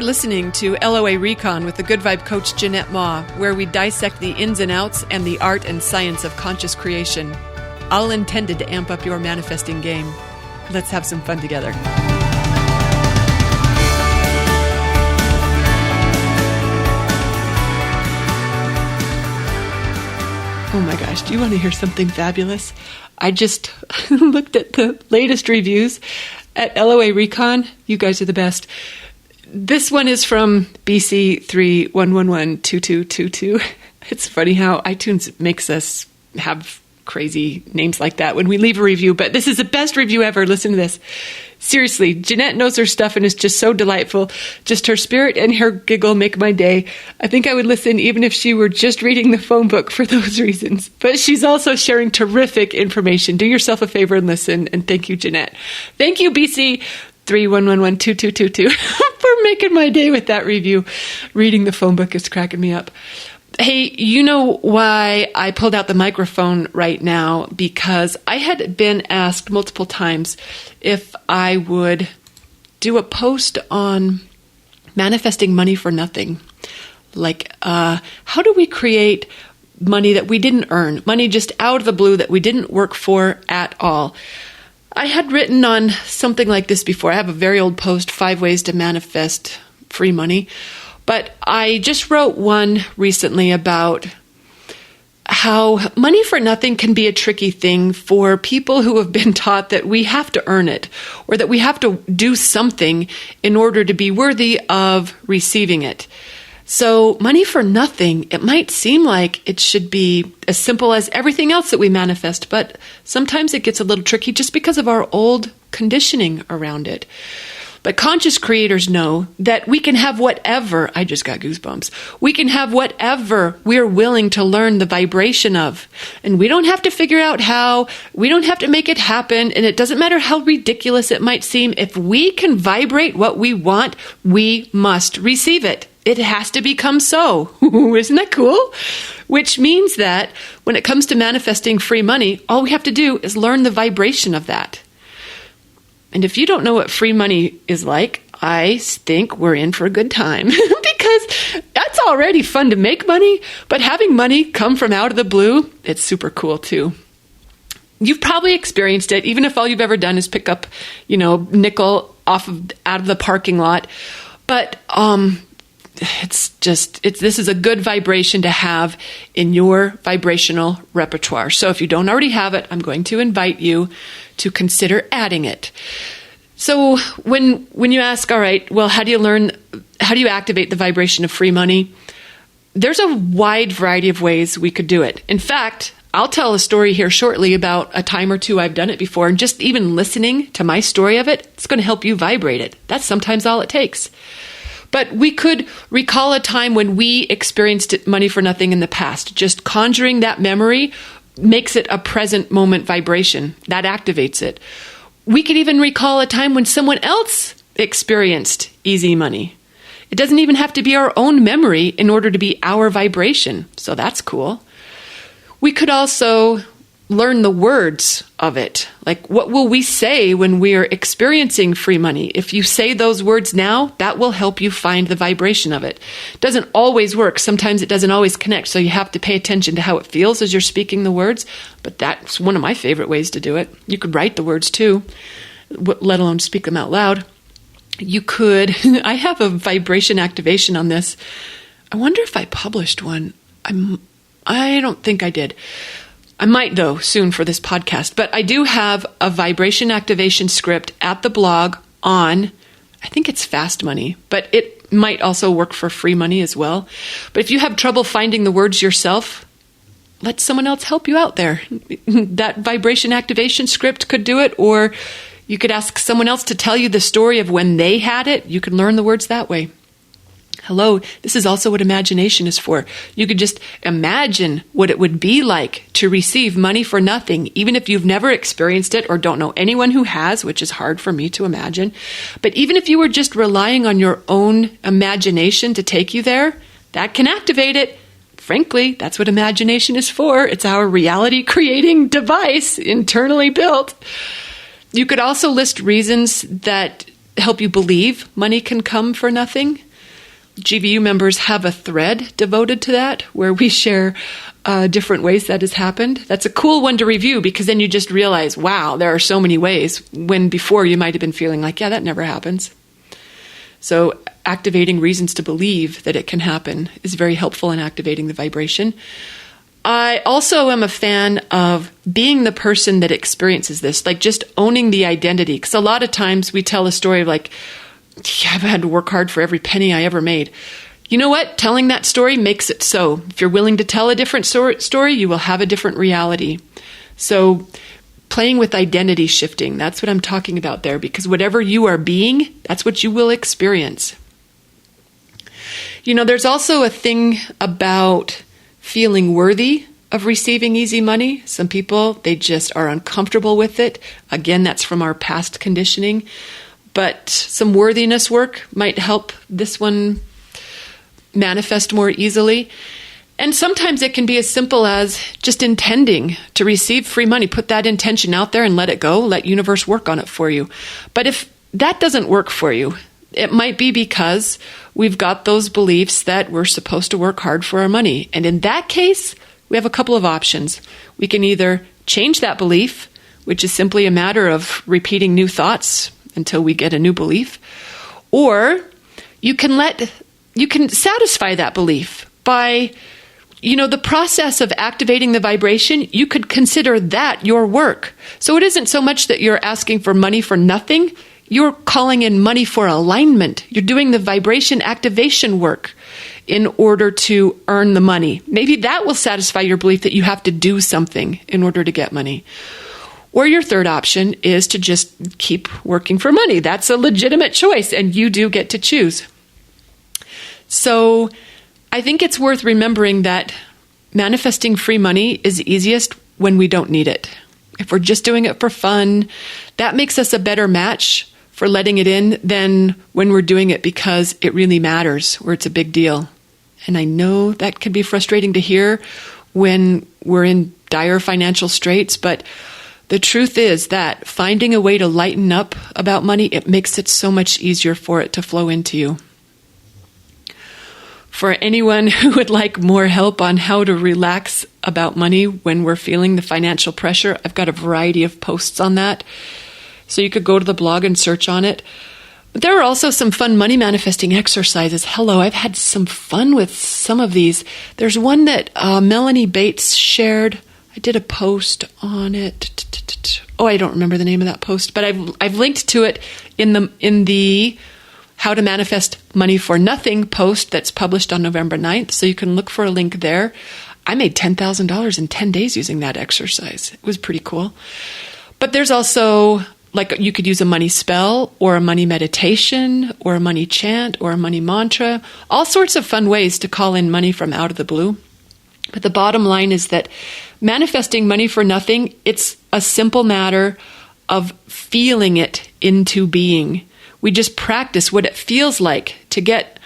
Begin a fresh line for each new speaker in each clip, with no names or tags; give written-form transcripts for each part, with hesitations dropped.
listening to LOA Recon with the Good Vibe coach Jeanette Ma, where we dissect the ins and outs and the art and science of conscious creation, all intended to amp up your manifesting game. Let's have some fun together. Oh my gosh, do you want to hear something fabulous? I just looked at the latest reviews at LOA Recon. You guys are the best. This one is from BC31112222. It's funny how iTunes makes us have crazy names like that when we leave a review, but this is the best review ever. Listen to this. Seriously, Jeanette knows her stuff and is just so delightful. Just her spirit and her giggle make my day. I think I would listen even if she were just reading the phone book for those reasons. But she's also sharing terrific information. Do yourself a favor and listen. And thank you, Jeanette. Thank you, BC31112222 for making my day with that review. Reading the phone book is cracking me up. Hey, you know why I pulled out the microphone right now? Because I had been asked multiple times if I would do a post on manifesting money for nothing. Like, how do we create money that we didn't earn? Money just out of the blue that we didn't work for at all. I had written on something like this before. I have a very old post, 5 ways to manifest free money. But I just wrote one recently about how money for nothing can be a tricky thing for people who have been taught that we have to earn it or that we have to do something in order to be worthy of receiving it. So money for nothing, it might seem like it should be as simple as everything else that we manifest, but sometimes it gets a little tricky just because of our old conditioning around it. But conscious creators know that we can have whatever, I just got goosebumps, we can have whatever we're willing to learn the vibration of. And we don't have to figure out how, we don't have to make it happen, and it doesn't matter how ridiculous it might seem. If we can vibrate what we want, we must receive it. It has to become so. Isn't that cool? Which means that when it comes to manifesting free money, all we have to do is learn the vibration of that. And if you don't know what free money is like, I think we're in for a good time because that's already fun to make money, but having money come from out of the blue, it's super cool too. You've probably experienced it, even if all you've ever done is pick up, nickel out of the parking lot. But this is a good vibration to have in your vibrational repertoire. So if you don't already have it, I'm going to invite you to consider adding it. So when you ask, all right, well, how do you activate the vibration of free money? There's a wide variety of ways we could do it. In fact, I'll tell a story here shortly about a time or two I've done it before, and just even listening to my story of it, it's going to help you vibrate it. That's sometimes all it takes. But we could recall a time when we experienced money for nothing in the past. Just conjuring that memory makes it a present moment vibration. That activates it. We could even recall a time when someone else experienced easy money. It doesn't even have to be our own memory in order to be our vibration. So that's cool. We could also learn the words of it. Like, what will we say when we're experiencing free money? If you say those words now, that will help you find the vibration of it. It doesn't always work. Sometimes it doesn't always connect. So you have to pay attention to how it feels as you're speaking the words. But that's one of my favorite ways to do it. You could write the words too, let alone speak them out loud. You could, I have a vibration activation on this. I wonder if I published one. I don't think I did. I might, though, soon for this podcast. But I do have a vibration activation script at the blog on, I think it's Fast Money, but it might also work for free money as well. But if you have trouble finding the words yourself, let someone else help you out there. That vibration activation script could do it, or you could ask someone else to tell you the story of when they had it. You can learn the words that way. Hello, this is also what imagination is for. You could just imagine what it would be like to receive money for nothing, even if you've never experienced it or don't know anyone who has, which is hard for me to imagine. But even if you were just relying on your own imagination to take you there, that can activate it. Frankly, that's what imagination is for. It's our reality-creating device, internally built. You could also list reasons that help you believe money can come for nothing. GVU members have a thread devoted to that where we share different ways that has happened. That's a cool one to review because then you just realize, wow, there are so many ways when before you might have been feeling like, yeah, that never happens. So activating reasons to believe that it can happen is very helpful in activating the vibration. I also am a fan of being the person that experiences this, like just owning the identity. Because a lot of times we tell a story of like, yeah, I've had to work hard for every penny I ever made. You know what? Telling that story makes it so. If you're willing to tell a different story, you will have a different reality. So playing with identity shifting, that's what I'm talking about there, because whatever you are being, that's what you will experience. You know, there's also a thing about feeling worthy of receiving easy money. Some people, they just are uncomfortable with it. Again, that's from our past conditioning. But some worthiness work might help this one manifest more easily. And sometimes it can be as simple as just intending to receive free money. Put that intention out there and let it go. Let universe work on it for you. But if that doesn't work for you, it might be because we've got those beliefs that we're supposed to work hard for our money. And in that case, we have a couple of options. We can either change that belief, which is simply a matter of repeating new thoughts until we get a new belief, or you can satisfy that belief by, the process of activating the vibration. You could consider that your work. So it isn't so much that you're asking for money for nothing. You're calling in money for alignment. You're doing the vibration activation work in order to earn the money. Maybe that will satisfy your belief that you have to do something in order to get money. Or your third option is to just keep working for money. That's a legitimate choice, and you do get to choose. So I think it's worth remembering that manifesting free money is easiest when we don't need it. If we're just doing it for fun, that makes us a better match for letting it in than when we're doing it because it really matters, or it's a big deal. And I know that can be frustrating to hear when we're in dire financial straits, but the truth is that finding a way to lighten up about money, it makes it so much easier for it to flow into you. For anyone who would like more help on how to relax about money when we're feeling the financial pressure, I've got a variety of posts on that. So you could go to the blog and search on it. But there are also some fun money manifesting exercises. Hello, I've had some fun with some of these. There's one that Melanie Bates shared. I did a post on it. Oh, I don't remember the name of that post, but I've linked to it in the How to Manifest Money for Nothing post that's published on November 9th. So you can look for a link there. I made $10,000 in 10 days using that exercise. It was pretty cool. But there's also, like, you could use a money spell or a money meditation or a money chant or a money mantra, all sorts of fun ways to call in money from out of the blue. But the bottom line is that manifesting money for nothing, it's a simple matter of feeling it into being. We just practice what it feels like to get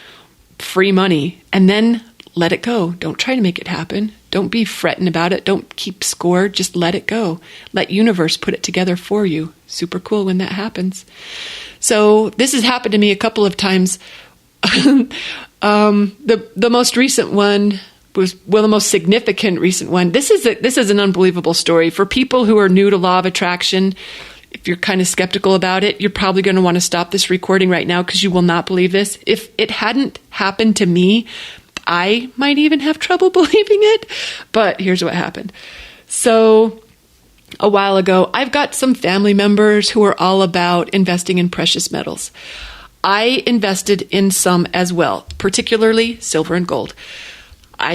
free money and then let it go. Don't try to make it happen. Don't be fretting about it. Don't keep score. Just let it go. Let universe put it together for you. Super cool when that happens. So this has happened to me a couple of times. The most recent one was, well, the most significant recent one. This is an unbelievable story. For people who are new to law of attraction, if you're kind of skeptical about it, you're probably going to want to stop this recording right now because you will not believe this. If it hadn't happened to me, I might even have trouble believing it. But here's what happened. So a while ago, I've got some family members who are all about investing in precious metals. I invested in some as well, particularly silver and gold.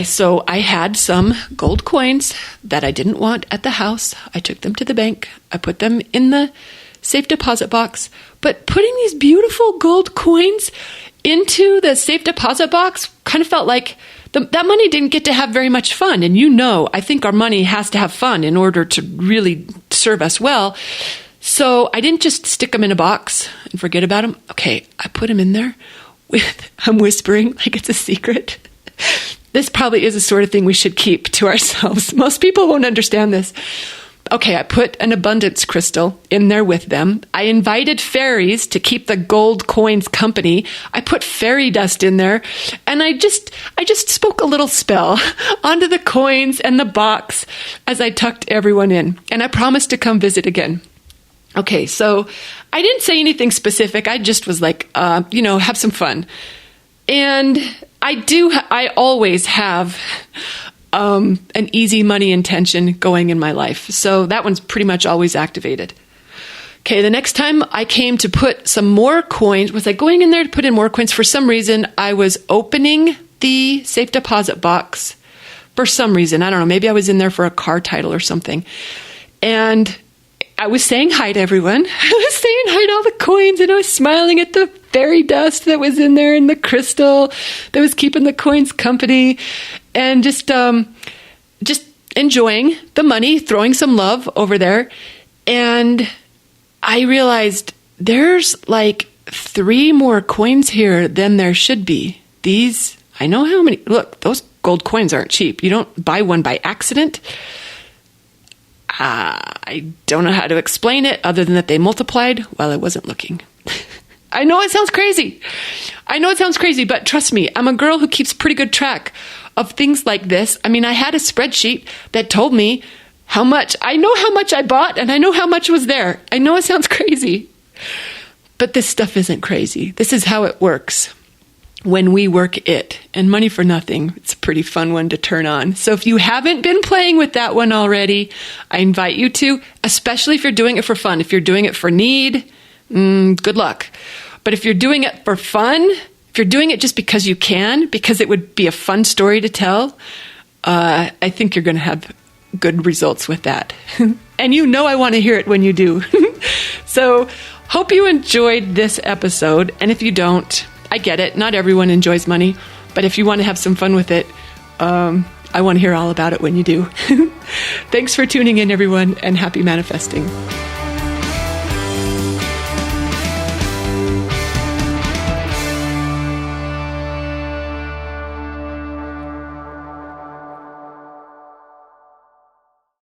So I had some gold coins that I didn't want at the house. I took them to the bank. I put them in the safe deposit box. But putting these beautiful gold coins into the safe deposit box kind of felt like that money didn't get to have very much fun. And I think our money has to have fun in order to really serve us well. So I didn't just stick them in a box and forget about them. Okay, I put them in there I'm whispering like it's a secret. This probably is the sort of thing we should keep to ourselves. Most people won't understand this. okay, I put an abundance crystal in there with them. I invited fairies to keep the gold coins company. I put fairy dust in there, and I just spoke a little spell onto the coins and the box as I tucked everyone in, and I promised to come visit again. Okay, so I didn't say anything specific. I just was like, have some fun. And I always have an easy money intention going in my life. So that one's pretty much always activated. Okay, the next time I came to put some more coins, was I going in there to put in more coins? For some reason, I was opening the safe deposit box. For some reason, I don't know, maybe I was in there for a car title or something. And I was saying hi to everyone. I was saying hi to all the coins, and I was smiling at the fairy dust that was in there and the crystal that was keeping the coins company, and just enjoying the money, throwing some love over there. And I realized there's like 3 more coins here than there should be. These, I know how many. Look, those gold coins aren't cheap. You don't buy one by accident. I don't know how to explain it other than that they multiplied while I wasn't looking. I know it sounds crazy. But trust me, I'm a girl who keeps pretty good track of things like this. I mean, I had a spreadsheet that told me how much. I know how much I bought, and I know how much was there. I know it sounds crazy, but this stuff isn't crazy. This is how it works when we work it. And Money for Nothing, it's a pretty fun one to turn on. So if you haven't been playing with that one already, I invite you to, especially if you're doing it for fun. If you're doing it for need, good luck. But if you're doing it for fun, if you're doing it just because you can, because it would be a fun story to tell, I think you're going to have good results with that. And I want to hear it when you do. So hope you enjoyed this episode. And if you don't, I get it. Not everyone enjoys money, but if you want to have some fun with it, I want to hear all about it when you do. Thanks for tuning in, everyone, and happy manifesting.